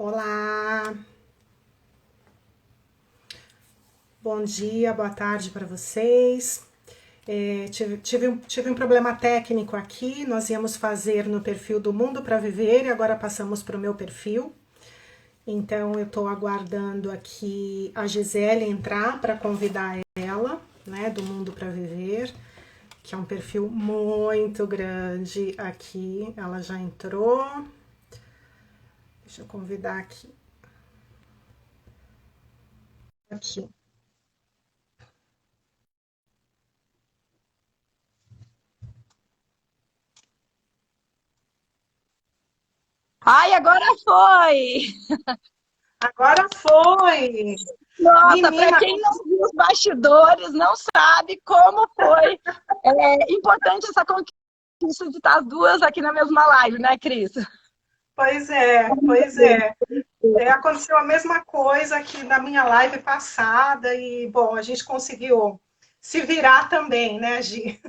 Olá, bom dia, boa tarde para vocês. Tive um problema técnico aqui. Nós íamos fazer no perfil do Mundo para Viver e agora passamos para o meu perfil. Então, eu estou aguardando aqui a Gisele entrar para convidar ela, né, do Mundo para Viver, que é um perfil muito grande aqui. Ela já entrou. Deixa eu convidar aqui. Aqui. Ai, agora foi! Agora foi! Nossa, para Menina, quem não viu os bastidores, não sabe como foi importante essa conquista de estar as duas aqui na mesma live, né, Cris? pois é, pois é. Aconteceu a mesma coisa aqui na minha live passada e, bom, a gente conseguiu se virar também, né, Gi?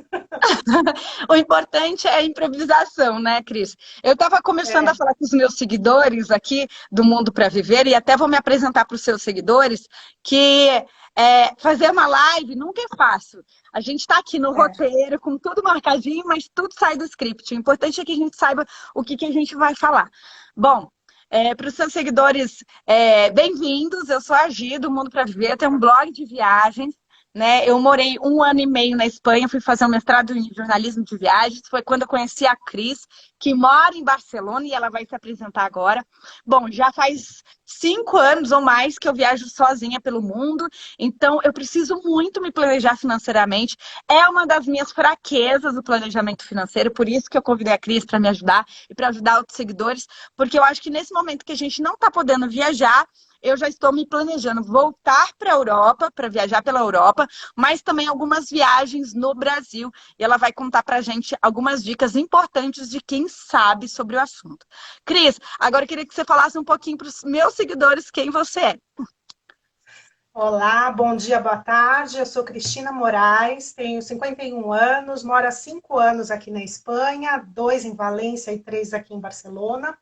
O importante é a improvisação, né, Cris? Eu estava começando a É, falar com os meus seguidores aqui do Mundo para Viver e até vou me apresentar para os seus seguidores que fazer uma live nunca é fácil. A gente está aqui no é. roteiro, com tudo marcadinho, mas tudo sai do script. O importante é que a gente saiba o que a gente vai falar. Bom, para os seus seguidores, bem-vindos. Eu sou a Gi, do Mundo para Viver. Eu tenho um blog de viagens, né? Eu morei 1 ano e meio na Espanha, fui fazer um mestrado em jornalismo de viagens. Foi quando eu conheci a Cris, que mora em Barcelona e ela vai se apresentar agora. Bom, já faz 5 anos ou mais que eu viajo sozinha pelo mundo, então eu preciso muito me planejar financeiramente. É uma das minhas fraquezas o planejamento financeiro, por isso que eu convidei a Cris para me ajudar e para ajudar outros seguidores, porque eu acho que nesse momento que a gente não está podendo viajar, eu já estou me planejando voltar para a Europa, para viajar pela Europa, mas também algumas viagens no Brasil. E ela vai contar para a gente algumas dicas importantes de quem sabe sobre o assunto. Cris, agora eu queria que você falasse um pouquinho para os meus seguidores quem você é. Olá, bom dia, boa tarde. Eu sou Cristina Moraes, tenho 51 anos, moro há 5 anos aqui na Espanha, 2 em Valência e 3 aqui em Barcelona.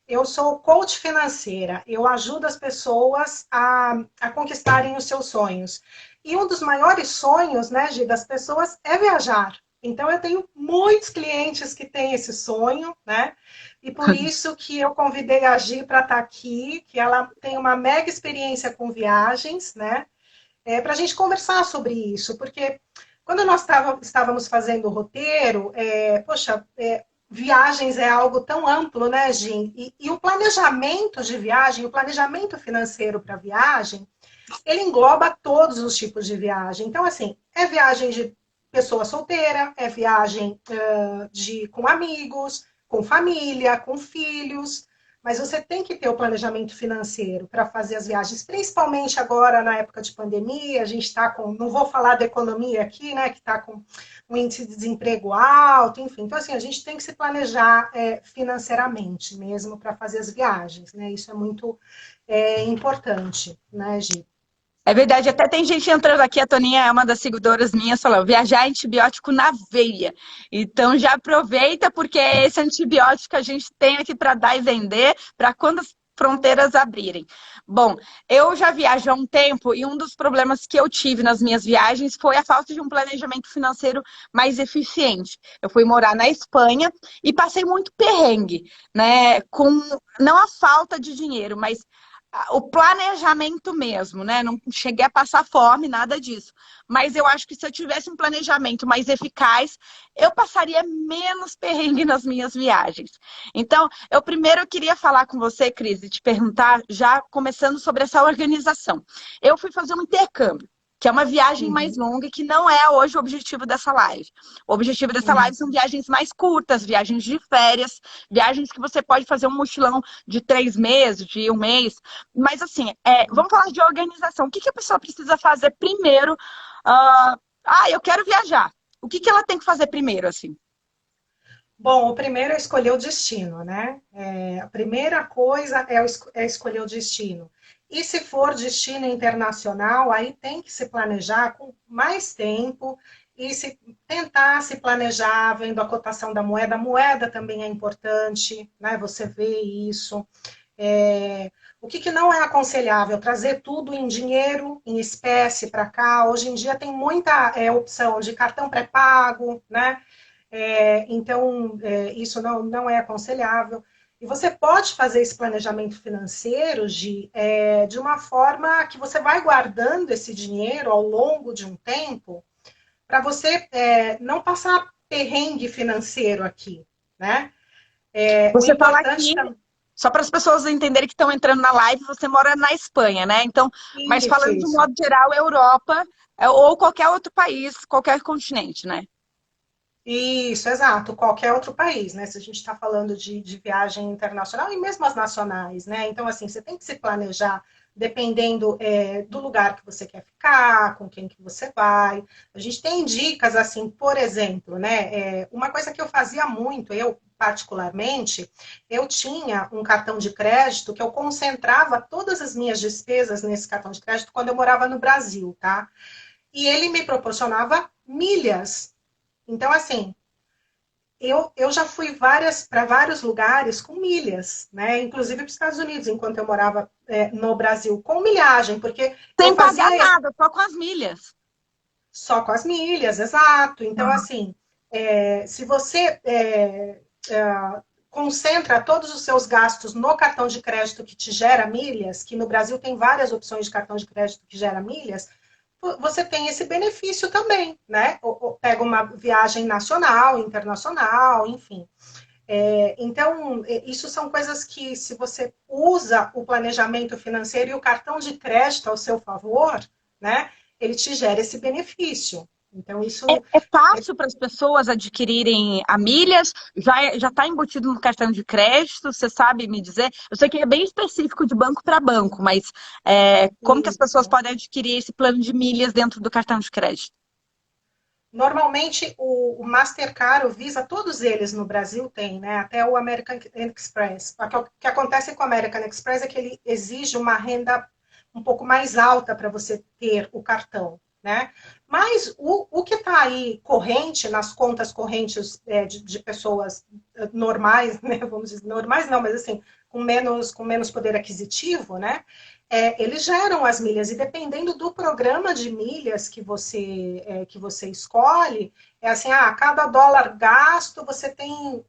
Eu sou coach financeira, eu ajudo as pessoas a conquistarem os seus sonhos. E um dos maiores sonhos, né, Gi, das pessoas é viajar. Então, eu tenho muitos clientes que têm esse sonho, né? E por isso que eu convidei a Gi para estar aqui, que ela tem uma mega experiência com viagens, né? Para a gente conversar sobre isso, porque quando nós estávamos fazendo o roteiro, poxa, viagens é algo tão amplo, né, Jim? E o planejamento de viagem, o planejamento financeiro para viagem, ele engloba todos os tipos de viagem. Então, assim, é viagem de pessoa solteira, é viagem com amigos, com família, com filhos. Mas você tem que ter o planejamento financeiro para fazer as viagens, principalmente agora na época de pandemia. A gente está com, não vou falar da economia aqui, né, que está com um índice de desemprego alto, enfim. Então, assim, a gente tem que se planejar financeiramente mesmo para fazer as viagens, né? Isso é muito importante, né, Gi? É verdade, até tem gente entrando aqui, a Toninha é uma das seguidoras minhas, falou, viajar é antibiótico na veia. Então já aproveita, porque é esse antibiótico que a gente tem aqui para dar e vender, para quando as fronteiras abrirem. Bom, eu já viajo há um tempo e um dos problemas que eu tive nas minhas viagens foi a falta de um planejamento financeiro mais eficiente. Eu fui morar na Espanha e passei muito perrengue, né? Com não a falta de dinheiro, mas o planejamento mesmo, né? Não cheguei a passar fome, nada disso. Mas eu acho que se eu tivesse um planejamento mais eficaz, eu passaria menos perrengue nas minhas viagens. Então, eu primeiro queria falar com você, Cris, e te perguntar, já começando sobre essa organização. Eu fui fazer um intercâmbio, que é uma viagem mais Uhum, longa, que não é hoje o objetivo dessa live. O objetivo dessa live uhum. são viagens mais curtas, viagens de férias, viagens que você pode fazer um mochilão de 3 meses, de um mês. Mas assim, vamos falar de organização. O que a pessoa precisa fazer primeiro? Eu quero viajar. O que ela tem que fazer primeiro, assim? Bom, o primeiro é escolher o destino, né? A primeira coisa é escolher o destino. E se for destino internacional, aí tem que se planejar com mais tempo e tentar se planejar vendo a cotação da moeda. A moeda também é importante, né? Você vê isso. O que não é aconselhável? Trazer tudo em dinheiro, em espécie para cá. Hoje em dia tem muita opção de cartão pré-pago, né? Então, isso não é aconselhável. E você pode fazer esse planejamento financeiro de uma forma que você vai guardando esse dinheiro ao longo de um tempo para você não passar perrengue financeiro aqui, né? O Você fala importante aqui, também. só para as pessoas entenderem que estão entrando na live, você mora na Espanha, né? Então, mas Isso, falando de um isso. modo geral, Europa ou qualquer outro país, qualquer continente, né? Isso, exato. Qualquer outro país, né? Se a gente está falando de viagem internacional e mesmo as nacionais, né? Então, assim, você tem que se planejar dependendo do lugar que você quer ficar, com quem que você vai. A gente tem dicas, assim, por exemplo, né? Uma coisa que eu fazia muito, eu particularmente, eu tinha um cartão de crédito que eu concentrava todas as minhas despesas nesse cartão de crédito quando eu morava no Brasil, tá? E ele me proporcionava milhas. Então, assim, eu já fui para vários lugares com milhas, né? Inclusive para os Estados Unidos, enquanto eu morava no Brasil, com milhagem, porque eu Sem pagar fazia nada, só com as milhas. só com as milhas, exato. Então, assim, se você concentra todos os seus gastos no cartão de crédito que te gera milhas, que no Brasil tem várias opções de cartão de crédito que gera milhas, você tem esse benefício também, né? Ou pega uma viagem nacional, internacional, enfim. Então, isso são coisas que, se você usa o planejamento financeiro e o cartão de crédito ao seu favor, né, ele te gera esse benefício. Então, isso É fácil para as pessoas adquirirem a milhas? Já está embutido no cartão de crédito? Você sabe me dizer? Eu sei que é bem específico de banco para banco, mas como que as pessoas isso. podem adquirir esse plano de milhas dentro do cartão de crédito? Normalmente, o Mastercard, o Visa, todos eles no Brasil têm, né? Até o American Express. O que acontece com o American Express é que ele exige uma renda um pouco mais alta para você ter o cartão, né? Mas o que está aí corrente, nas contas correntes de pessoas normais, né? Vamos dizer, normais não, mas assim, com menos poder aquisitivo, né? Eles geram as milhas e dependendo do programa de milhas que você escolhe, é assim, cada dólar gasto você tem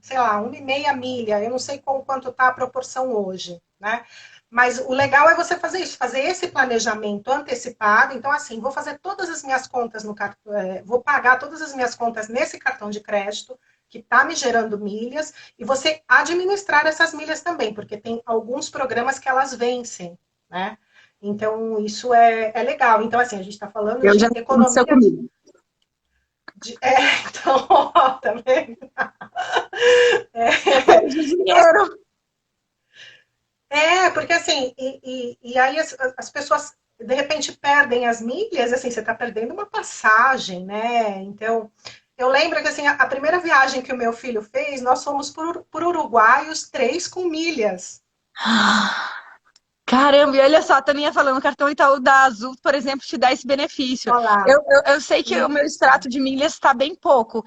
sei lá, 1,5 milha. Eu não sei quanto está a proporção hoje, né? Mas o legal é você fazer isso, fazer esse planejamento antecipado. Então, assim, vou fazer todas as minhas contas no cartão, vou pagar todas as minhas contas nesse cartão de crédito que está me gerando milhas, e você administrar essas milhas também, porque tem alguns programas que elas vencem, né? Então, isso é legal. Então, assim, a gente está falando Eu já de aconteceu economia comigo. então, ó, tá vendo? Eu perdi dinheiro. Porque assim, e aí as pessoas de repente perdem as milhas, assim, você está perdendo uma passagem, né? Então, eu lembro que assim, a primeira viagem que o meu filho fez, nós fomos por Uruguai, os três com milhas. Caramba, e olha só, a Taninha falando, o cartão Itaú da Azul, por exemplo, te dá esse benefício. Olha lá. Eu sei que o meu Isso. extrato de milhas está bem pouco.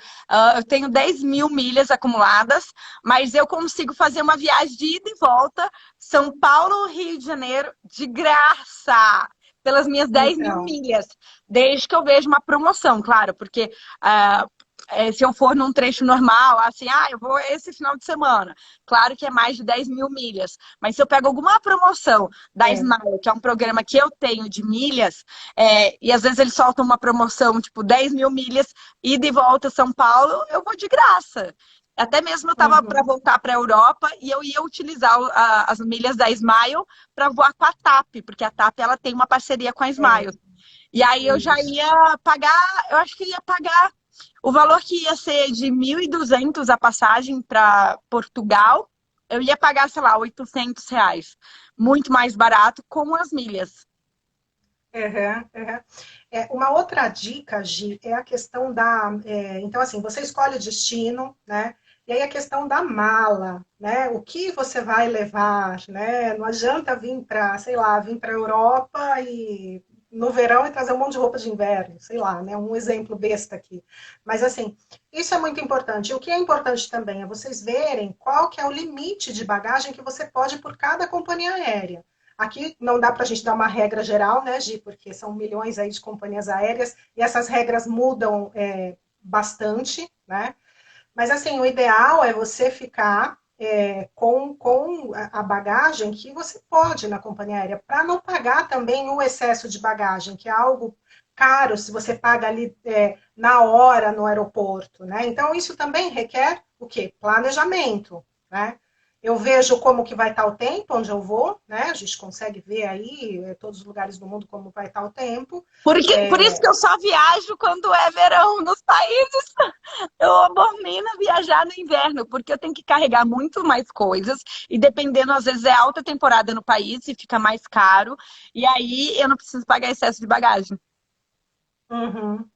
Eu tenho 10 mil milhas acumuladas, mas eu consigo fazer uma viagem de ida e volta, São Paulo, Rio de Janeiro, de graça, pelas minhas 10 mil Então, milhas. Desde que eu vejo uma promoção, claro, porque se eu for num trecho normal, assim, eu vou esse final de semana. Claro que é mais de 10 mil milhas. Mas se eu pego alguma promoção da é. Smile, que é um programa que eu tenho de milhas, e às vezes eles soltam uma promoção, tipo 10 mil milhas, ida e volta São Paulo, eu vou de graça. Até mesmo eu estava para Uhum. voltar para a Europa e eu ia utilizar as milhas da Smile para voar com a TAP, porque a TAP ela tem uma parceria com a É, Smile. E aí eu já isso. ia pagar, eu acho que ia pagar o valor que ia ser de 1.200 a passagem para Portugal, eu ia pagar, sei lá, R$ 800. Muito mais barato com as milhas. Uhum, uhum. Uma outra dica, Gi, é a questão então, assim, você escolhe o destino, né? E aí a questão da mala, né? O que você vai levar, né? Não adianta vir para, sei lá, vir para a Europa e no verão e trazer um monte de roupa de inverno, sei lá, né? Um exemplo besta aqui. Mas assim, isso é muito importante. E o que é importante também é vocês verem qual que é o limite de bagagem que você pode por cada companhia aérea. Aqui não dá para a gente dar uma regra geral, né, Gi? Porque são milhões aí de companhias aéreas e essas regras mudam bastante, né? Mas assim, o ideal é você ficar com a bagagem que você pode na companhia aérea, para não pagar também o excesso de bagagem, que é algo caro se você paga ali na hora no aeroporto, né? Então, isso também requer o quê? Planejamento, né? Eu vejo como que vai estar o tempo onde eu vou, né? A gente consegue ver aí todos os lugares do mundo como vai estar o tempo. Por isso que eu só viajo quando é verão nos países. Eu abomino viajar no inverno, porque eu tenho que carregar muito mais coisas. E dependendo, às vezes é alta temporada no país e fica mais caro. E aí eu não preciso pagar excesso de bagagem. Uhum.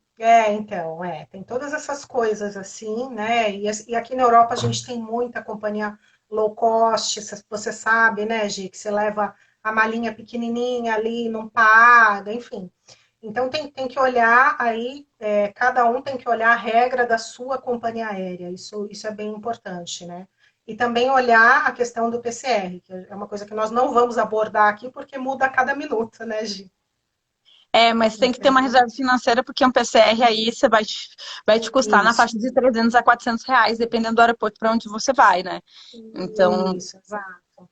Então, tem todas essas coisas assim, né? E aqui na Europa a gente tem muita companhia low cost, você sabe, né, Gi, que você leva a malinha pequenininha ali, não paga, enfim. Então tem que olhar aí, cada um tem que olhar a regra da sua companhia aérea, isso é bem importante, né? E também olhar a questão do PCR, que é uma coisa que nós não vamos abordar aqui porque muda a cada minuto, né, Gi? Mas tem que ter uma Depende. reserva financeira, porque um PCR aí vai te custar na Isso. faixa de 300 a 400 reais, dependendo do aeroporto para onde você vai, né? Então, Isso, exato.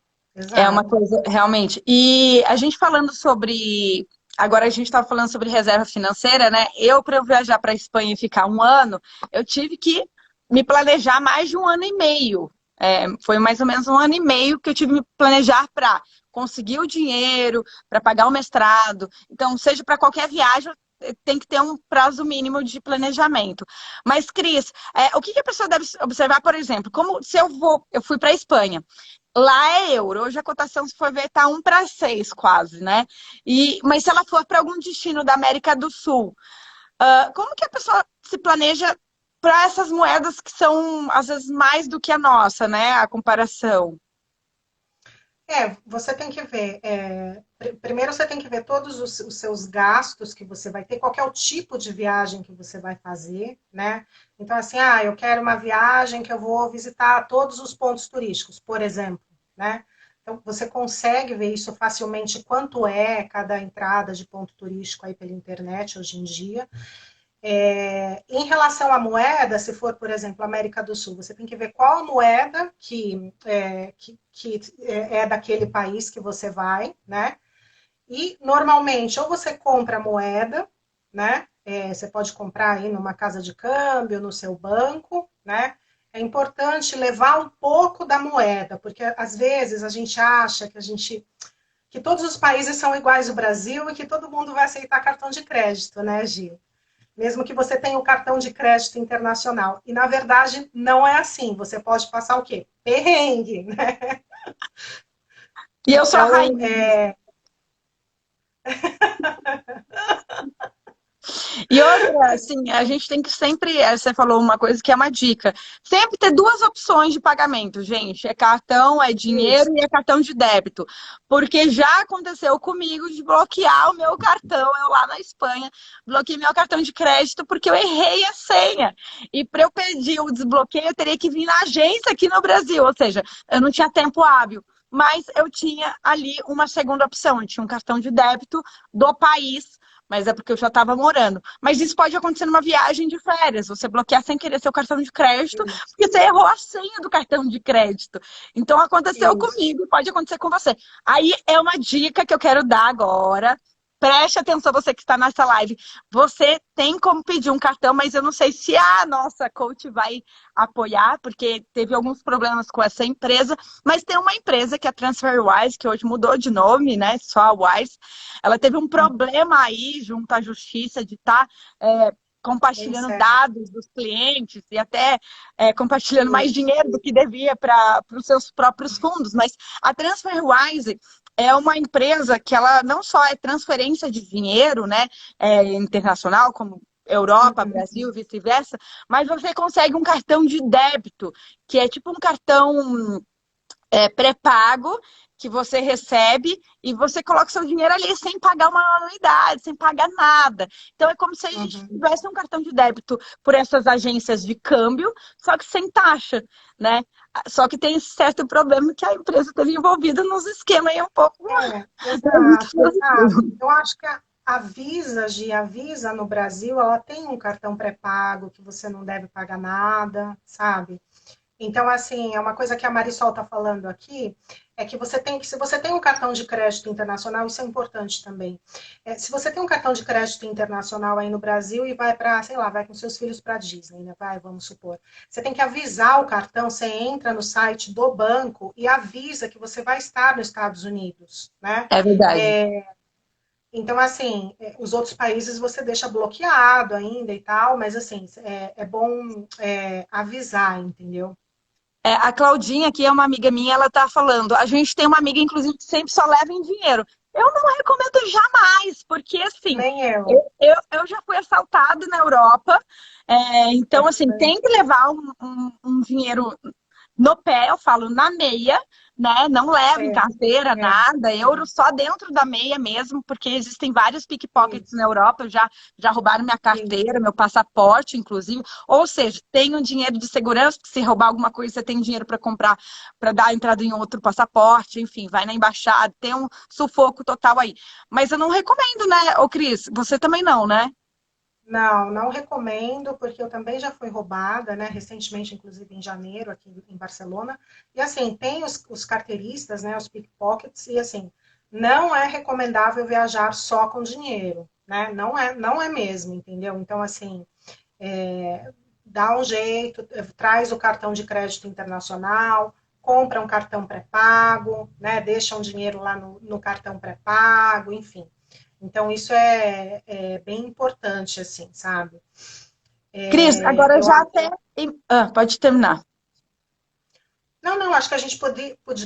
é uma Exato. coisa, realmente. E a gente falando sobre. Agora a gente estava falando sobre reserva financeira, né? Para eu viajar para a Espanha e ficar um ano, eu tive que me planejar mais de um ano e meio. Foi mais ou menos um ano e meio que eu tive que me planejar para conseguir o dinheiro, para pagar o mestrado. Então, seja para qualquer viagem, tem que ter um prazo mínimo de planejamento. Mas, Cris, o que a pessoa deve observar, por exemplo, como se eu fui para a Espanha. Lá é euro. Hoje a cotação, se for ver, tá 1 para 6 quase, né? Mas se ela for para algum destino da América do Sul, como que a pessoa se planeja para essas moedas que são, às vezes, mais do que a nossa, né? A comparação. Você tem que ver. Primeiro, você tem que ver todos os seus gastos que você vai ter, qual que é o tipo de viagem que você vai fazer, né? Então, assim, eu quero uma viagem que eu vou visitar todos os pontos turísticos, por exemplo, né? Então, você consegue ver isso facilmente, quanto é cada entrada de ponto turístico aí pela internet hoje em dia. Em relação à moeda, se for, por exemplo, América do Sul, você tem que ver qual moeda que é daquele país que você vai, né? E normalmente, ou você compra a moeda, né? Você pode comprar aí numa casa de câmbio, no seu banco, né? É importante levar um pouco da moeda, porque às vezes a gente acha que todos os países são iguais ao Brasil e que todo mundo vai aceitar cartão de crédito, né, Gil? Mesmo que você tenha o cartão de crédito internacional. E, na verdade, não é assim. Você pode passar o quê? Perrengue, né? E eu sou a Então, rainha. E outra, assim, a gente tem que sempre, você falou uma coisa que é uma dica, sempre ter duas opções de pagamento, gente. É cartão, é dinheiro isso. e é cartão de débito. Porque já aconteceu comigo de bloquear o meu cartão, eu lá na Espanha, bloqueei meu cartão de crédito porque eu errei a senha. E para eu pedir o desbloqueio, eu teria que vir na agência aqui no Brasil, ou seja, eu não tinha tempo hábil. Mas eu tinha ali uma segunda opção, eu tinha um cartão de débito do país, mas é porque eu já estava morando. Mas isso pode acontecer numa viagem de férias, você bloquear sem querer seu cartão de crédito, porque você errou a senha do cartão de crédito. Então aconteceu Isso. comigo, pode acontecer com você. Aí é uma dica que eu quero dar agora. Preste atenção, você que está nessa live. Você tem como pedir um cartão, mas eu não sei se a nossa coach vai apoiar, porque teve alguns problemas com essa empresa. Mas tem uma empresa que é a TransferWise, que hoje mudou de nome, né? Só a Wise. Ela teve um problema aí junto à justiça de estar Bem compartilhando sério. dados dos clientes e até compartilhando mais Isso. dinheiro do que devia para os seus próprios fundos. Mas a TransferWise é uma empresa que ela não só é transferência de dinheiro, né, internacional, como Europa, Uhum. Brasil, vice-versa, mas você consegue um cartão de débito, que é tipo um cartão pré-pago que você recebe e você coloca seu dinheiro ali sem pagar uma anuidade, sem pagar nada. Então é como se a gente Uhum. tivesse um cartão de débito por essas agências de câmbio, só que sem taxa, né? Só que tem esse certo problema que a empresa esteve envolvida nos esquemas aí um pouco muito Exato, exato. positivo. Eu acho que a Visa no Brasil, ela tem um cartão pré-pago que você não deve pagar nada, sabe? Então, assim, é uma coisa que a Marisol está falando aqui, é que se você tem um cartão de crédito internacional, isso é importante também. Se você tem um cartão de crédito internacional aí no Brasil e vai para, sei lá, vai com seus filhos para Disney, né? Vai, vamos supor. Você tem que avisar o cartão, você entra no site do banco e avisa que você vai estar nos Estados Unidos, né? É verdade. Então, assim, os outros países você deixa bloqueado ainda e tal, mas assim, é bom avisar, entendeu? A Claudinha, que é uma amiga minha, ela tá falando. A gente tem uma amiga, inclusive, que sempre só leva em dinheiro. Eu não recomendo jamais, porque assim, Nem eu. eu já fui assaltada na Europa, então assim, tem que levar um dinheiro no pé, eu falo na meia, né? Não leva em É, carteira, é, nada, euro só dentro da meia mesmo, porque existem vários pickpockets na isso, Europa, já roubaram minha isso. carteira, meu passaporte, inclusive. Ou seja, tem um dinheiro de segurança, que se roubar alguma coisa, você tem dinheiro para comprar, para dar entrada em outro passaporte, enfim, vai na embaixada, tem um sufoco total aí. Mas eu não recomendo, né, ô Cris? Você também não, né? Não, não recomendo, porque eu também já fui roubada, né? Recentemente, inclusive em janeiro, aqui em Barcelona. E assim, tem os carteiristas, né? Os pickpockets, e assim, não é recomendável viajar só com dinheiro, né? Não é mesmo, entendeu? Então, assim, dá um jeito, traz o cartão de crédito internacional, compra um cartão pré-pago, né? Deixa um dinheiro lá no cartão pré-pago, enfim. Então, isso é bem importante, assim, sabe? Cris, agora Eu já acho. até. Pode terminar. Não, acho que a gente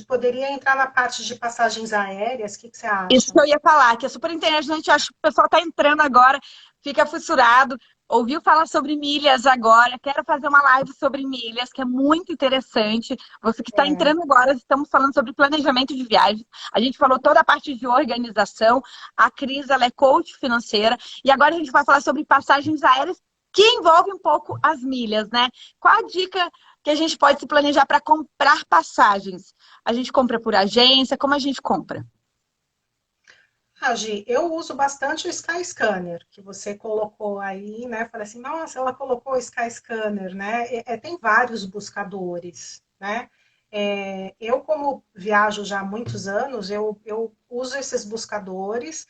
poderia entrar na parte de passagens aéreas. O que você Isso que acha? eu ia falar, que é super interessante, acho que o pessoal está entrando agora, fica fissurado, ouviu falar sobre milhas agora, quero fazer uma live sobre milhas, que é muito interessante. Você que está É, entrando agora, estamos falando sobre planejamento de viagem. A gente falou toda a parte de organização, a Cris, ela é coach financeira, e agora a gente vai falar sobre passagens aéreas, que envolve um pouco as milhas, né? Qual a dica que a gente pode se planejar para comprar passagens? A gente compra por agência, como a gente compra? Gi, eu uso bastante o Skyscanner, que você colocou aí, né? Falei assim, nossa, ela colocou o Skyscanner, né? Tem vários buscadores, né? Eu, como viajo já há muitos anos, eu uso esses buscadores.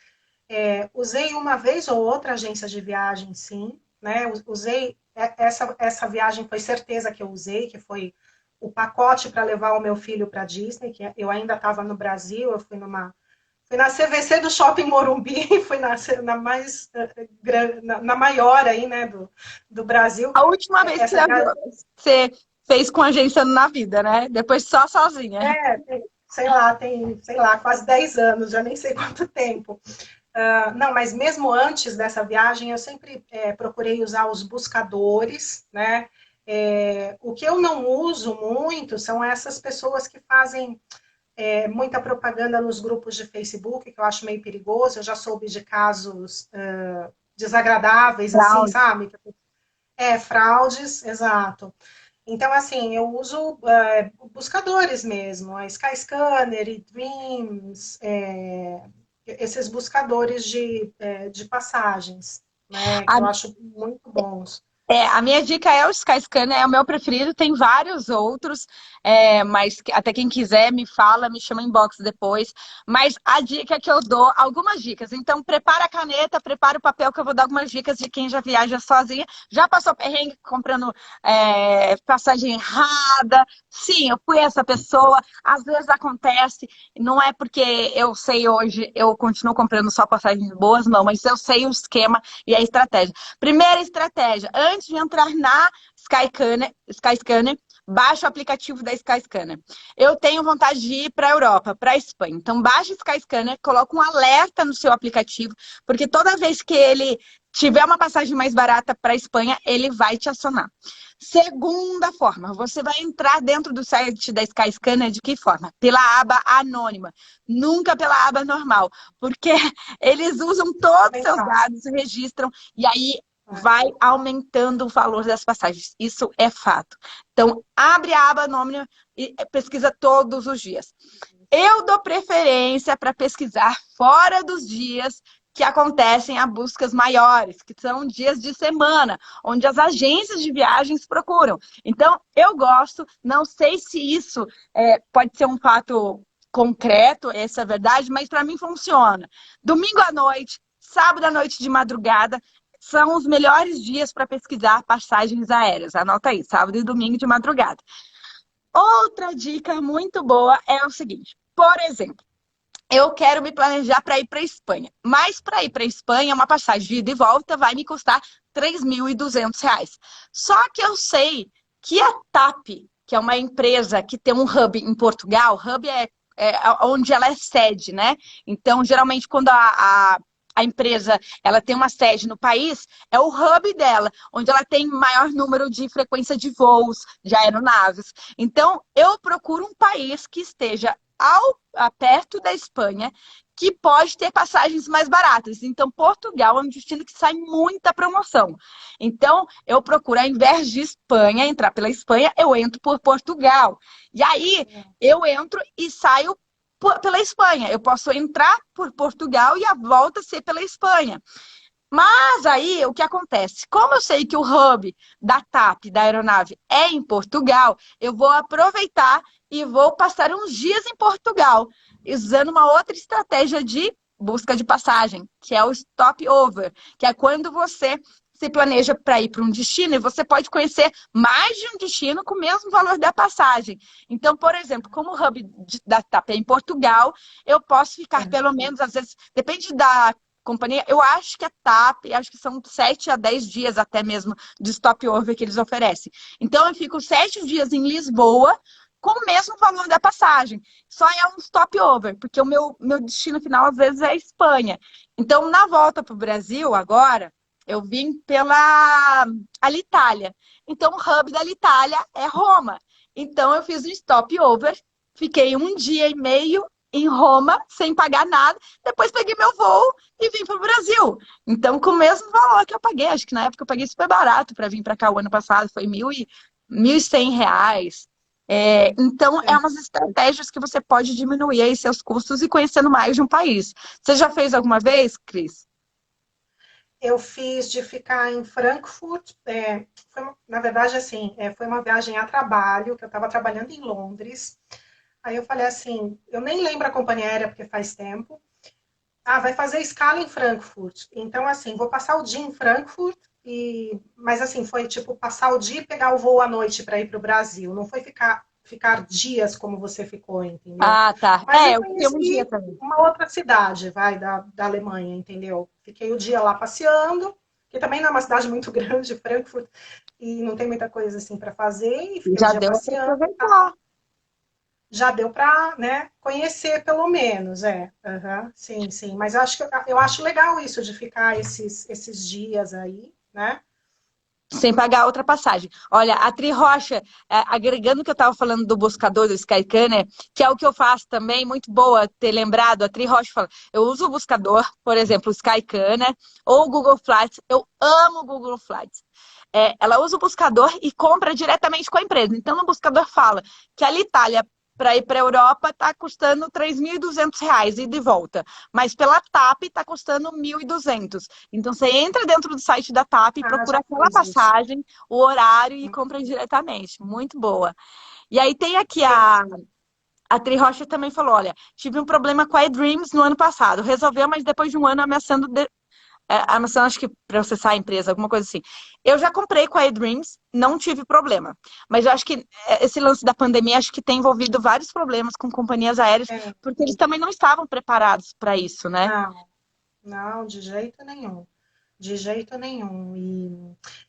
Usei uma vez ou outra agência de viagem, sim, né? Usei essa viagem foi certeza que eu usei, que foi o pacote para levar o meu filho para Disney, que eu ainda estava no Brasil, eu fui na CVC do Shopping Morumbi, fui na mais na maior aí, né, do Brasil. A última vez que Essa viagem, você fez com agência na vida, né? Depois só sozinha. sei lá, quase 10 anos, já nem sei quanto tempo. Não, mas mesmo antes dessa viagem, eu sempre procurei usar os buscadores, né? O que eu não uso muito são essas pessoas que fazem muita propaganda nos grupos de Facebook, que eu acho meio perigoso. Eu já soube de casos desagradáveis, assim, Fraude. sabe? Fraudes, exato. Então, assim, eu uso buscadores mesmo, a Skyscanner e Dreams, esses buscadores de passagens, né, que A, eu acho muito bons. a minha dica é o Skyscanner, é o meu preferido, tem vários outros, mas até quem quiser me fala, me chama inbox depois. Mas a dica que eu dou, algumas dicas. Então, prepara a caneta, prepara o papel, que eu vou dar algumas dicas de quem já viaja sozinha. Já passou perrengue comprando passagem errada? Sim, eu fui essa pessoa. Às vezes acontece, não é porque eu sei hoje, eu continuo comprando só passagens boas, não, mas eu sei o esquema e a estratégia. Primeira estratégia, antes de entrar na Skyscanner, baixa o aplicativo da Skyscanner. Eu tenho vontade de ir para a Europa, para a Espanha. Então, baixa o Skyscanner, coloca um alerta no seu aplicativo, porque toda vez que ele tiver uma passagem mais barata para a Espanha, ele vai te acionar. Segunda forma, você vai entrar dentro do site da Skyscanner de que forma? Pela aba anônima, nunca pela aba normal, porque eles usam todos os Bem seus fácil. dados, registram, e aí vai aumentando o valor das passagens. Isso é fato. Então, abre a aba anônima e pesquisa todos os dias. Eu dou preferência para pesquisar fora dos dias que acontecem a buscas maiores, que são dias de semana, onde as agências de viagens procuram. Então, eu gosto, não sei se isso pode ser um fato concreto, essa é a verdade, mas para mim funciona. Domingo à noite, sábado à noite de madrugada, são os melhores dias para pesquisar passagens aéreas. Anota aí, sábado e domingo de madrugada. Outra dica muito boa é o seguinte, por exemplo, eu quero me planejar para ir para a Espanha. Mas para ir para a Espanha, uma passagem de ida e volta vai me custar R$ 3.200. Só que eu sei que a TAP, que é uma empresa que tem um hub em Portugal, hub é onde ela é sede, né? Então, geralmente, quando a empresa ela tem uma sede no país, é o hub dela, onde ela tem maior número de frequência de voos, de aeronaves. Então, eu procuro um país que esteja perto da Espanha, que pode ter passagens mais baratas. Então, Portugal é um destino que sai muita promoção. Então, eu procuro, ao invés de Espanha, entrar pela Espanha, eu entro por Portugal. E aí, eu entro e saio pela Espanha. Eu posso entrar por Portugal e a volta ser pela Espanha. Mas aí, o que acontece? Como eu sei que o hub da TAP, da aeronave, é em Portugal, eu vou aproveitar e vou passar uns dias em Portugal, usando uma outra estratégia de busca de passagem, que é o stopover, que é quando você se planeja para ir para um destino e você pode conhecer mais de um destino com o mesmo valor da passagem. Então, por exemplo, como o hub da TAP é em Portugal, eu posso ficar pelo menos, às vezes, depende da companhia, eu acho que a TAP, acho que são 7 a 10 dias até mesmo de stopover que eles oferecem. Então, eu fico 7 dias em Lisboa com o mesmo valor da passagem. Só é um stopover, porque o meu destino final, às vezes, é a Espanha. Então, na volta para o Brasil, agora, eu vim pela Alitalia. Então, o hub da Alitalia é Roma. Então, eu fiz um stopover, fiquei um dia e meio em Roma, sem pagar nada. Depois peguei meu voo e vim para o Brasil. Então, com o mesmo valor que eu paguei. Acho que na época eu paguei super barato para vir para cá o ano passado. Foi R$ 1.100. Então, é umas estratégias que você pode diminuir aí seus custos e conhecendo mais de um país. Você já fez alguma vez, Cris? Eu fiz de ficar em Frankfurt, na verdade, assim, foi uma viagem a trabalho, que eu estava trabalhando em Londres. Aí eu falei assim, eu nem lembro a companhia aérea porque faz tempo. Ah, vai fazer escala em Frankfurt. Então, assim, vou passar o dia em Frankfurt, mas assim, foi tipo passar o dia e pegar o voo à noite para ir para o Brasil. Não foi ficar dias como você ficou, entendeu? Ah, tá. Mas eu Eu fiquei um dia conheci também. uma outra cidade, da Alemanha, entendeu? Fiquei o dia lá passeando, que também não é uma cidade muito grande, Frankfurt, e não tem muita coisa assim para fazer, e fiquei o Já dia deu para passeando. aproveitar. Já deu para, né, conhecer pelo menos, Uhum, sim, sim. Mas eu acho legal isso de ficar esses dias aí, né? Sem pagar outra passagem. Olha, a Tri Rocha, agregando o que eu estava falando do buscador do Skyscanner, que é o que eu faço também, muito boa ter lembrado, a Tri Rocha fala, eu uso o buscador, por exemplo, o Skyscanner ou o Google Flights, eu amo o Google Flights. Ela usa o buscador e compra diretamente com a empresa. Então, o buscador fala que a Alitalia para ir para a Europa está custando R$ 3.200 e de volta. Mas pela TAP está custando 1.200. Então você entra dentro do site da TAP e Ah, procura já aquela fiz isso. passagem, o horário e compra diretamente. Muito boa. E aí tem aqui a Tri Rocha também falou: olha, tive um problema com a iDreams no ano passado. Resolveu, mas depois de um ano ameaçando a Amazon, acho que processar a empresa, alguma coisa assim. Eu já comprei com a eDreams, não tive problema. Mas eu acho que esse lance da pandemia, acho que tem envolvido vários problemas com companhias aéreas, É, porque eles também não estavam preparados para isso, né? não, não, de jeito nenhum. De jeito nenhum.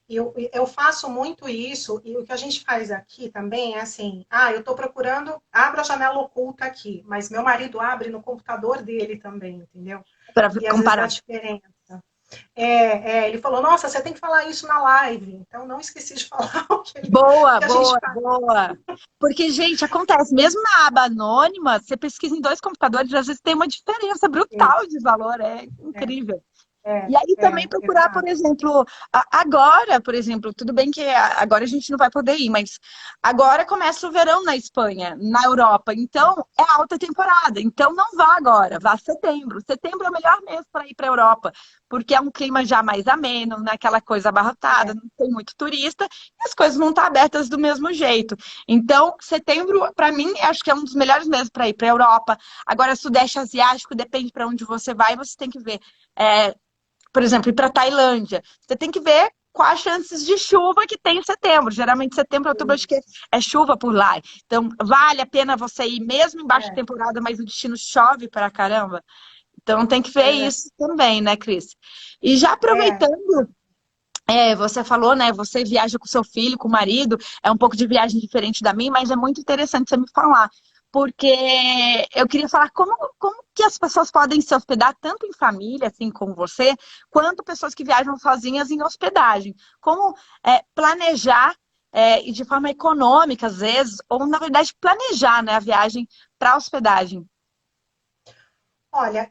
E eu faço muito isso, e o que a gente faz aqui também é assim, eu estou procurando, abro a janela oculta aqui, mas meu marido abre no computador dele também, entendeu? Para E às vezes dá comparar. diferença. Ele falou, nossa, você tem que falar isso na live. Então, não esqueci de falar o Boa, que a gente boa, faz. boa. Porque, gente, acontece, mesmo na aba anônima, você pesquisa em dois computadores, às vezes tem uma diferença brutal de valor, é É, incrível. E aí também procurar, por exato. exemplo, agora, por exemplo, tudo bem que agora a gente não vai poder ir, mas agora começa o verão na Espanha, na Europa, então é alta temporada, então não vá agora, vá setembro. Setembro é o melhor mês para ir para a Europa, porque é um clima já mais ameno, não é aquela coisa abarrotada, É, não tem muito turista, e as coisas não estão abertas do mesmo jeito. Então, setembro, para mim, acho que é um dos melhores meses para ir para a Europa. Agora, Sudeste Asiático, depende para onde você vai, você tem que ver. É, por exemplo, ir para Tailândia. Você tem que ver quais as chances de chuva que tem em setembro. Geralmente, setembro, outubro, acho que é chuva por lá. Então, vale a pena você ir mesmo em baixa é, temporada, mas o destino chove para caramba. Então, tem que ver é, isso também, né, Cris? E já é. aproveitando, você falou, né? Você viaja com seu filho, com o marido, é um pouco de viagem diferente da minha, mas é muito interessante você me falar, porque eu queria falar como que as pessoas podem se hospedar tanto em família, assim como você, quanto pessoas que viajam sozinhas em hospedagem. Como planejar e de forma econômica, às vezes, ou na verdade planejar, né, a viagem para hospedagem. Olha,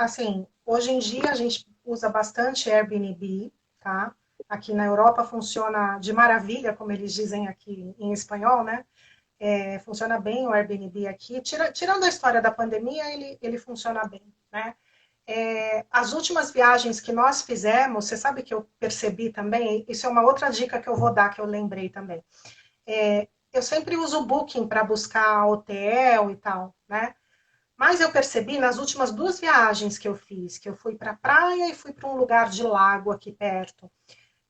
assim, hoje em dia a gente usa bastante Airbnb, tá? Aqui na Europa funciona de maravilha, como eles dizem aqui em espanhol, né? Funciona bem o Airbnb aqui. Tirando a história da pandemia, ele funciona bem, né? As últimas viagens que nós fizemos, você sabe que eu percebi também, isso é uma outra dica que eu vou dar, que eu lembrei também. Eu sempre uso o Booking para buscar hotel e tal, né? Mas eu percebi nas últimas duas viagens que eu fiz, que eu fui para a praia e fui para um lugar de lago aqui perto,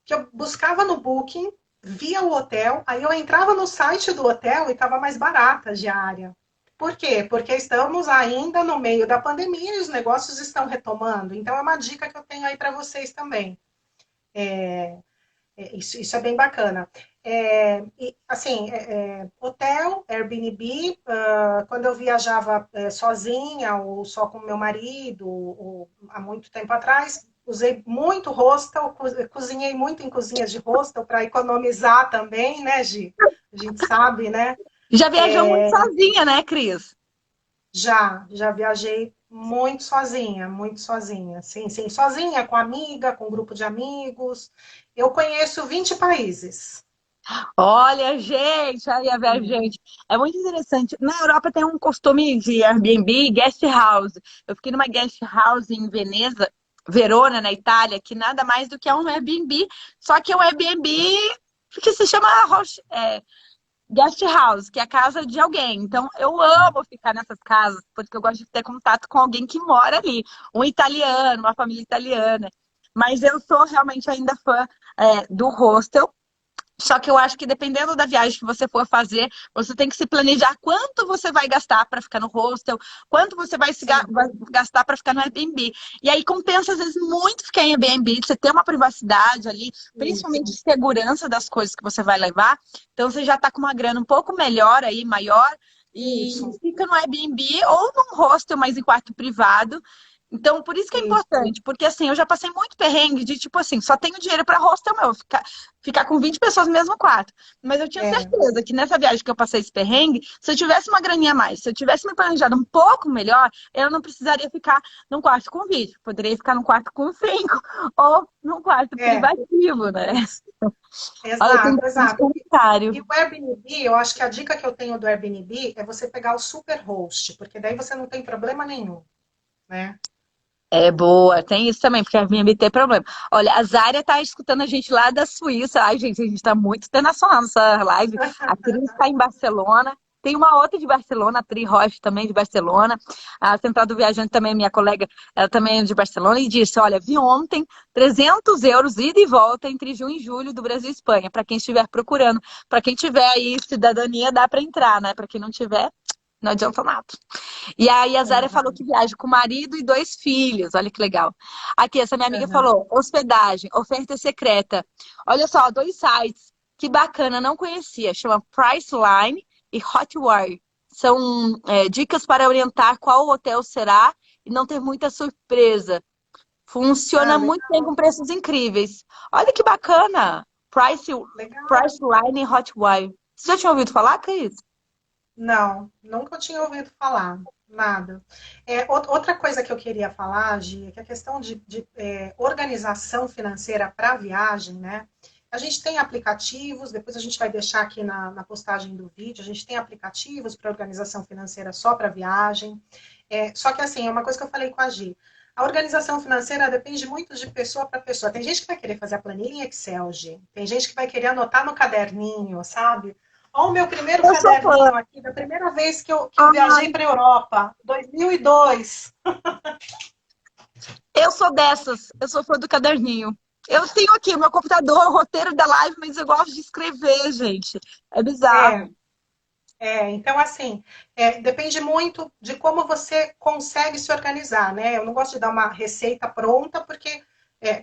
que eu buscava no Booking, via o hotel, aí eu entrava no site do hotel e estava mais barata a diária. Por quê? Porque estamos ainda no meio da pandemia e os negócios estão retomando. Então, é uma dica que eu tenho aí para vocês também. Isso é bem bacana. Assim, hotel, Airbnb, quando eu viajava sozinha ou só com meu marido, ou, há muito tempo atrás, usei muito hostel, cozinhei muito em cozinhas de hostel para economizar também, né, Gi? A gente sabe, né? Já viajou muito sozinha, né, Cris? Já viajei muito sozinha, sim, sim, sozinha, com amiga, com grupo de amigos. Eu conheço 20 países. Olha, gente, aí a ver, Sim. gente. É muito interessante. Na Europa tem um costume de Airbnb, guest house. Eu fiquei numa guest house em Veneza, Verona, na Itália, que nada mais do que é um Airbnb, só que é um Airbnb que se chama guest house, que é a casa de alguém. Então, eu amo ficar nessas casas, porque eu gosto de ter contato com alguém que mora ali, um italiano, uma família italiana. Mas eu sou realmente ainda fã do hostel. Só que eu acho que dependendo da viagem que você for fazer, você tem que se planejar quanto você vai gastar para ficar no hostel, quanto você Sim, vai gastar para ficar no Airbnb. E aí compensa, às vezes, muito ficar em Airbnb, você ter uma privacidade ali, principalmente de isso, segurança das coisas que você vai levar. Então você já está com uma grana um pouco melhor aí, maior, e isso, fica no Airbnb ou num hostel, mas em quarto privado. Então, por isso que é isso. importante, porque assim, eu já passei muito perrengue de tipo assim, só tenho dinheiro para hostel meu, ficar com 20 pessoas no mesmo quarto. Mas eu tinha É, certeza que nessa viagem que eu passei esse perrengue, se eu tivesse uma graninha a mais, se eu tivesse me planejado um pouco melhor, eu não precisaria ficar num quarto com 20. Poderia ficar num quarto com 5 ou num quarto é, privativo, né? isso. Olha, tem Exato, bastante exato. comentário. E o Airbnb, eu acho que a dica que eu tenho do Airbnb é você pegar o super host, porque daí você não tem problema nenhum, né? É boa, tem isso também, porque a Airbnb tem problema. Olha, a Zária tá escutando a gente lá da Suíça. Ai, gente, a gente tá muito internacional nessa live. A Cris está em Barcelona. Tem uma outra de Barcelona, a Tri Rocha também de Barcelona. A Central do Viajante também, minha colega, ela também é de Barcelona, e disse, olha, vi ontem 300 euros ida e volta entre junho e julho do Brasil e Espanha, para quem estiver procurando. Para quem tiver aí cidadania, dá para entrar, né? Para quem não tiver, não adianta nada. E aí a Zara falou Exato. que viaja com o marido e 2 filhos. Olha que legal. Aqui, essa minha amiga Uhum. falou: hospedagem, oferta secreta. Olha só, 2 sites. Que bacana, não conhecia. Chama Priceline e Hotwire. São dicas para orientar qual hotel será e não ter muita surpresa. Funciona Ah, muito bem legal, com preços incríveis. Olha que bacana! legal. Priceline Hotwire. Você já tinha ouvido falar, Cris? Não, nunca tinha ouvido falar, nada. Outra coisa que eu queria falar, Gi, é que a questão de organização financeira para viagem, né? A gente tem aplicativos, depois a gente vai deixar aqui na postagem do vídeo, a gente tem aplicativos para organização financeira só para viagem. Só que assim, é uma coisa que eu falei com a Gi. A organização financeira depende muito de pessoa para pessoa. Tem gente que vai querer fazer a planilha em Excel, Gi. Tem gente que vai querer anotar no caderninho, sabe? Olha o meu primeiro Eu sou fã. caderninho aqui, da primeira vez que eu viajei para a Europa, 2002. Eu sou dessas, eu sou fã do caderninho. Eu tenho aqui o meu computador, o roteiro da live, mas eu gosto de escrever, gente. É É, bizarro. então, assim, depende muito de como você consegue se organizar, né? Eu não gosto de dar uma receita pronta, porque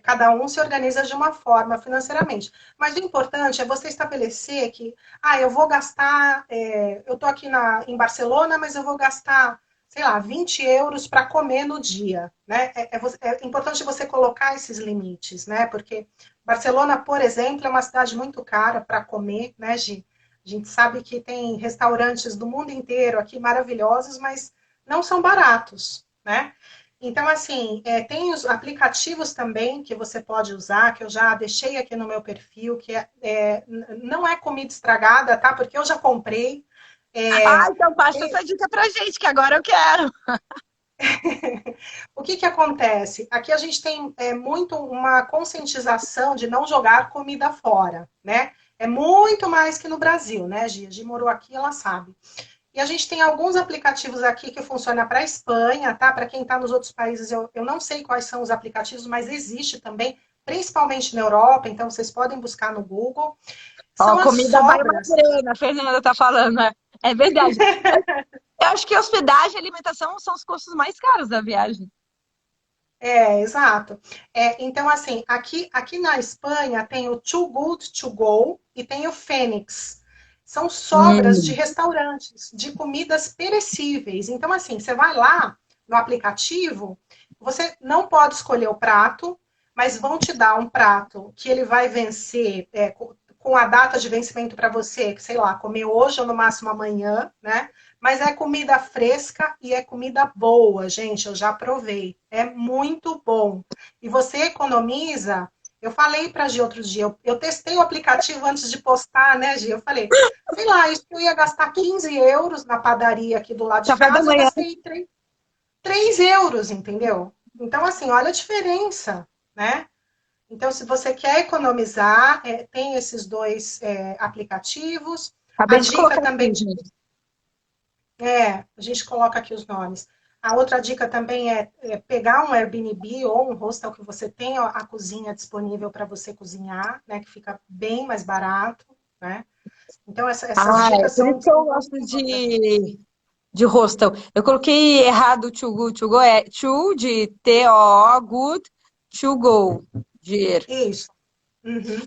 cada um se organiza de uma forma financeiramente. Mas o importante é você estabelecer que, eu vou gastar, eu estou aqui em Barcelona, mas eu vou gastar, sei lá, 20 euros para comer no dia, né? É importante você colocar esses limites, né? Porque Barcelona, por exemplo, é uma cidade muito cara para comer, né, Gi? A gente sabe que tem restaurantes do mundo inteiro aqui maravilhosos, mas não são baratos, né? Então, assim, tem os aplicativos também que você pode usar, que eu já deixei aqui no meu perfil, que não é comida estragada, tá? Porque eu já comprei. Ah, É, então passa essa dica pra gente, que agora eu quero. o que que acontece? Aqui a gente tem muito uma conscientização de não jogar comida fora, né? É muito mais que no Brasil, né, Gia? A Gia morou aqui, ela sabe. E a gente tem alguns aplicativos aqui que funcionam para a Espanha, tá? Para quem está nos outros países, eu não sei quais são os aplicativos, mas existe também, principalmente na Europa, então vocês podem buscar no Google. Ó, São as comida vai uma sobras. grana, a Fernanda tá falando, né? É verdade. Eu acho que hospedagem e alimentação são os custos mais caros da viagem. Exato. Então, assim, aqui na Espanha tem o Too Good To Go e tem o Fênix. São sobras de Hum. restaurantes, de comidas perecíveis. Então, assim, você vai lá no aplicativo, você não pode escolher o prato, mas vão te dar um prato que ele vai vencer com a data de vencimento para você, sei lá, comer hoje ou no máximo amanhã, né? Mas é comida fresca e é comida boa, gente. Eu já provei. É muito bom. E você economiza. Eu falei para a Gi outro dia, eu testei o aplicativo antes de postar, né, Gi? Eu falei, sei lá, isso eu ia gastar 15 euros na padaria aqui do lado de Café da casa, eu manhã. gastei 3 euros, entendeu? Então, assim, olha a diferença, né? Então, se você quer economizar, tem esses dois aplicativos. A Acabei de dica colocar também aqui, gente. a gente coloca aqui os nomes. A outra dica também é pegar um Airbnb ou um hostel que você tenha a cozinha disponível para você cozinhar, né? Que fica bem mais barato, né? Então, essas Ah, é dicas por isso que eu são gosto muito importantes. de hostel. Eu coloquei errado to go, to go é to de T-O-O, good, to go, de ir. Isso. Uhum.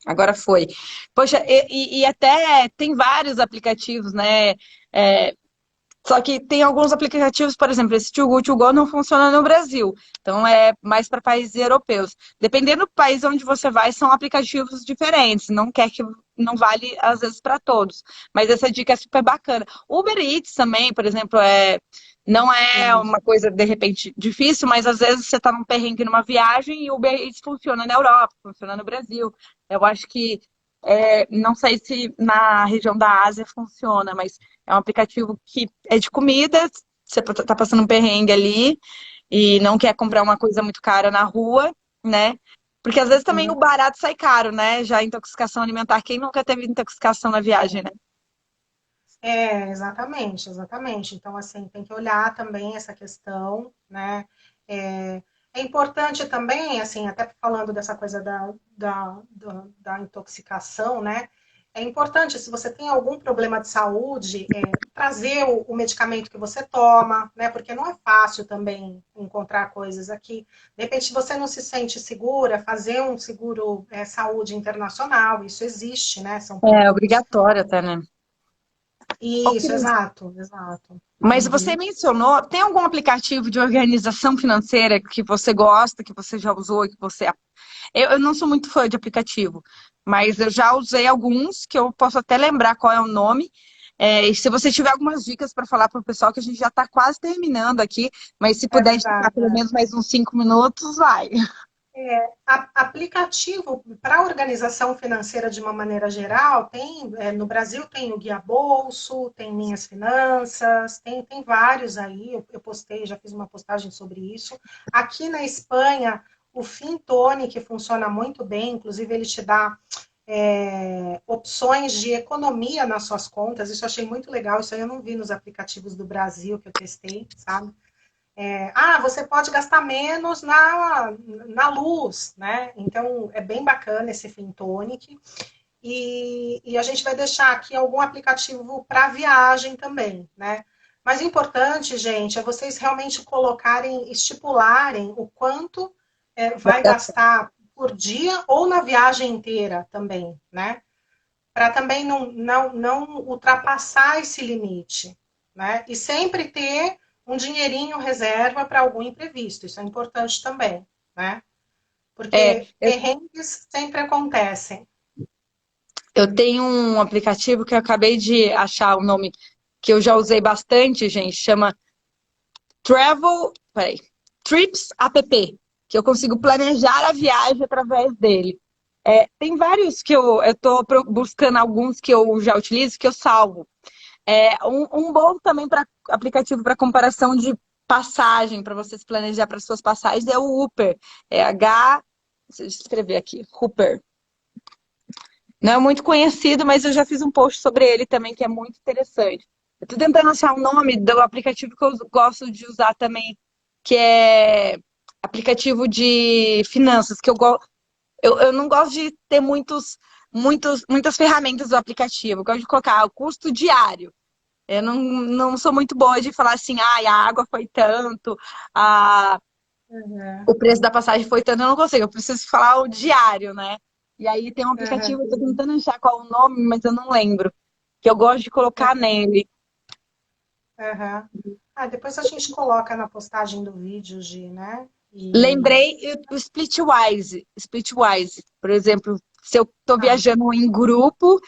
Agora foi. Poxa, e até tem vários aplicativos, né? É, só que tem alguns aplicativos, por exemplo, esse Too Good To Go não funciona no Brasil. Então é mais para países europeus. Dependendo do país onde você vai, são aplicativos diferentes. Não quer que não vale às vezes para todos. Mas essa dica é super bacana. Uber Eats também, por exemplo, não é Isso. uma coisa de repente difícil, mas às vezes você está num perrengue numa viagem e o Uber Eats funciona na Europa, funciona no Brasil. Eu acho que não sei se na região da Ásia funciona, mas é um aplicativo que é de comida, você tá passando um perrengue ali e não quer comprar uma coisa muito cara na rua, né? Porque às vezes também o Uhum. barato sai caro, né? Já a intoxicação alimentar, quem nunca teve intoxicação na viagem, né? Exatamente, exatamente. Então, assim, tem que olhar também essa questão, né? É, é importante também, assim, até falando dessa coisa da intoxicação, né? É importante, se você tem algum problema de saúde, trazer o medicamento que você toma, né? Porque não é fácil também encontrar coisas aqui. De repente, se você não se sente segura, fazer um seguro saúde internacional, isso existe, né? São É produtos. obrigatório até, né? Ô, Isso, Cris, exato, exato. Mas você Uhum. mencionou, tem algum aplicativo de organização financeira que você gosta, que você já usou, que você... Eu não sou muito fã de aplicativo, mas eu já usei alguns que eu posso até lembrar qual é o nome. E se você tiver algumas dicas para falar para o pessoal, que a gente já está quase terminando aqui, mas se É puder esticar verdade. pelo menos mais uns 5 minutos, vai. Aplicativo para organização financeira de uma maneira geral, tem, no Brasil tem o Guia Bolso, tem Minhas Finanças, tem vários aí, eu postei, já fiz uma postagem sobre isso. Aqui na Espanha, o Fintone, que funciona muito bem, inclusive ele te dá opções de economia nas suas contas, isso eu achei muito legal, isso aí eu não vi nos aplicativos do Brasil que eu testei, sabe? Você pode gastar menos na luz, né? Então, é bem bacana esse Fintonic. E a gente vai deixar aqui algum aplicativo para viagem também, né? Mas o importante, gente, é vocês realmente colocarem, estipularem o quanto vai gastar por dia ou na viagem inteira também, né? Para também não ultrapassar esse limite, né? E sempre ter um dinheirinho reserva para algum imprevisto, isso é importante também, né? É, Porque perrengues sempre acontecem. eu tenho um aplicativo que eu acabei de achar o nome que eu já usei bastante, gente, chama peraí, Trips App, que eu consigo planejar a viagem através dele. Tem vários que eu estou buscando alguns que eu já utilizo, que eu salvo. Um bom também para aplicativo para comparação de passagem, para você se planejar para suas passagens, é o Uber. Deixa eu escrever aqui, Uber. Não é muito conhecido, mas eu já fiz um post sobre ele também, que é muito interessante. Eu estou tentando achar o nome do aplicativo que eu gosto de usar também, que é aplicativo de finanças, que eu não gosto de ter muitas ferramentas do aplicativo. Eu gosto de colocar o custo diário. Eu não sou muito boa de falar assim, a água foi tanto, a, Uhum, o preço da passagem foi tanto, eu não consigo. Eu preciso falar o diário, né? E aí tem um uhum, aplicativo, eu tô tentando achar qual é o nome, mas eu não lembro. Que eu gosto de colocar nele. uhum. Depois a gente coloca na postagem do vídeo, Gi, né? Lembrei o Splitwise. Splitwise, por exemplo, se eu estou Ah, viajando em grupo,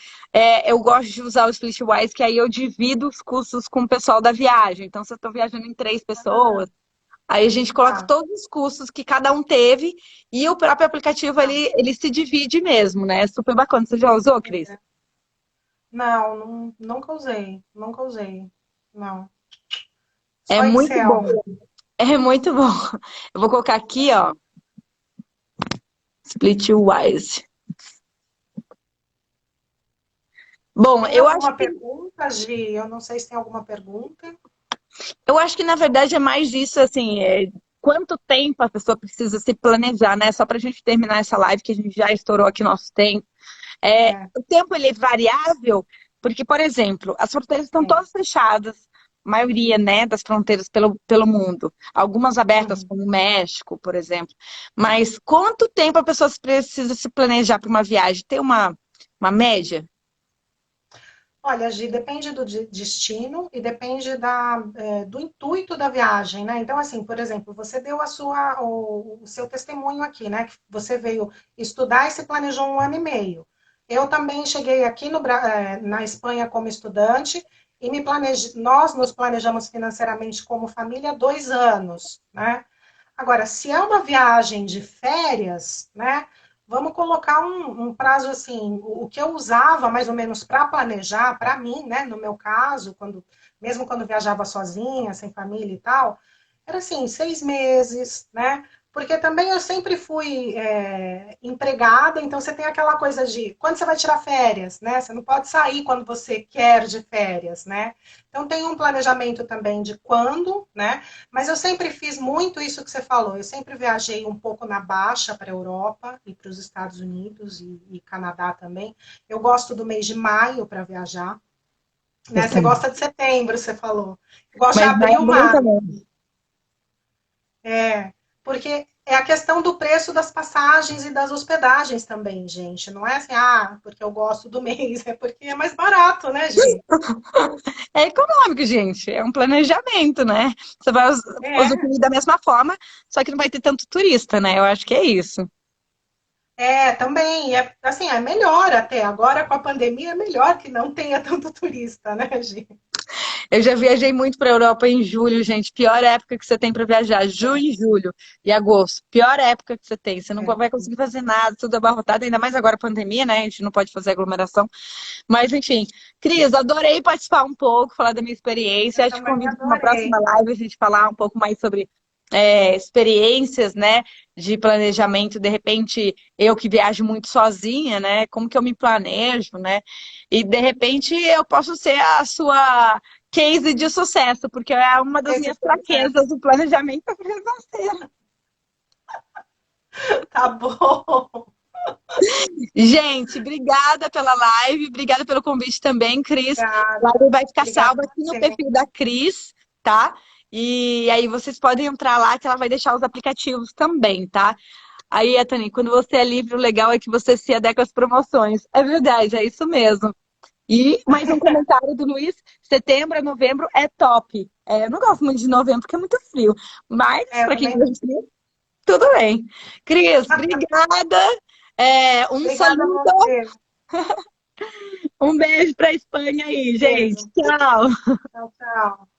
eu gosto de usar o Splitwise, que aí eu divido os custos com o pessoal da viagem. Então, se eu estou viajando em 3 pessoas, aí a gente coloca tá, todos os custos que cada um teve e o próprio aplicativo tá. ele se divide mesmo, né? É super bacana. Você já usou, Cris? Nunca usei, nunca usei. Não. É Só muito Excel. bom. É muito bom. Eu vou colocar aqui, ó, Splitwise. Bom, Tem alguma pergunta, Gi? Eu não sei se tem alguma pergunta. eu acho que na verdade é mais isso, assim, quanto tempo a pessoa precisa se planejar, né? Só para a gente terminar essa live, que a gente já estourou aqui nosso tempo. É, O tempo ele é variável, porque, por exemplo, as fronteiras estão é. todas fechadas, a maioria, né, das fronteiras pelo mundo. Algumas abertas, Uhum. como o México, por exemplo. Mas quanto tempo a pessoa precisa se planejar para uma viagem? Tem uma média? Olha, Gi, depende do destino e depende do intuito da viagem, né? Então, assim, por exemplo, você deu o seu testemunho aqui, né? Que você veio estudar e se planejou 1 ano e meio. Eu também cheguei aqui na Espanha como estudante e nós nos planejamos financeiramente como família há 2 anos, né? Agora, se é uma viagem de férias, né? Vamos colocar um prazo assim, o que eu usava mais ou menos para planejar, para mim, né? No meu caso, mesmo quando viajava sozinha, sem família e tal, era assim, 6 meses, né? Porque também eu sempre fui empregada, então você tem aquela coisa de quando você vai tirar férias, né? Você não pode sair quando você quer de férias, né? Então tem um planejamento também de quando, né? Mas eu sempre fiz muito isso que você falou. Eu sempre viajei um pouco na baixa para a Europa e para os Estados Unidos e Canadá também. Eu gosto do mês de maio para viajar. Eu Né? Você também. gosta de setembro, você falou. Eu gosto de Mas vai abril, muito maio. mesmo. Porque É a questão do preço das passagens e das hospedagens também, gente. Não é assim, porque eu gosto do mês, é porque é mais barato, né, gente? É econômico, gente. É um planejamento, né? Você vai É, usufruir da mesma forma, só que não vai ter tanto turista, né? Eu acho que é isso. também. É, assim, é melhor até. Agora, com a pandemia, é melhor que não tenha tanto turista, né, gente? Eu já viajei muito para a Europa em julho, gente. Pior época que você tem para viajar, junho e julho e agosto. Pior época que você tem. Você não É. vai conseguir fazer nada, tudo abarrotado, ainda mais agora a pandemia, né? A gente não pode fazer aglomeração. Mas, enfim. Cris, adorei participar um pouco, falar da minha experiência. Eu Acho que também convido para uma adorei. próxima live a gente falar um pouco mais sobre experiências, né, de planejamento. De repente, eu que viajo muito sozinha, né? Como que eu me planejo, né? E de repente eu posso ser a sua case de sucesso, porque é uma das Esse minhas sucesso. fraquezas, o planejamento financeiro. Tá bom. Gente, obrigada pela live, obrigada pelo convite também, Cris. A Obrigada. live vai ficar Obrigada salva a aqui no você. perfil da Cris, tá? E aí vocês podem entrar lá que ela vai deixar os aplicativos também, tá? Aí, Etani, quando você é livre, o legal é que você se adequa às promoções. É verdade, é isso mesmo. E mais um comentário do Luiz: setembro a novembro é top. Eu não gosto muito de novembro porque é muito frio, mas Eu para quem também gosta não. de frio, tudo bem. Cris, obrigada. Um Obrigada a saludo, você. um beijo para a Espanha aí, gente. Beijo. Tchau. Tchau, tchau.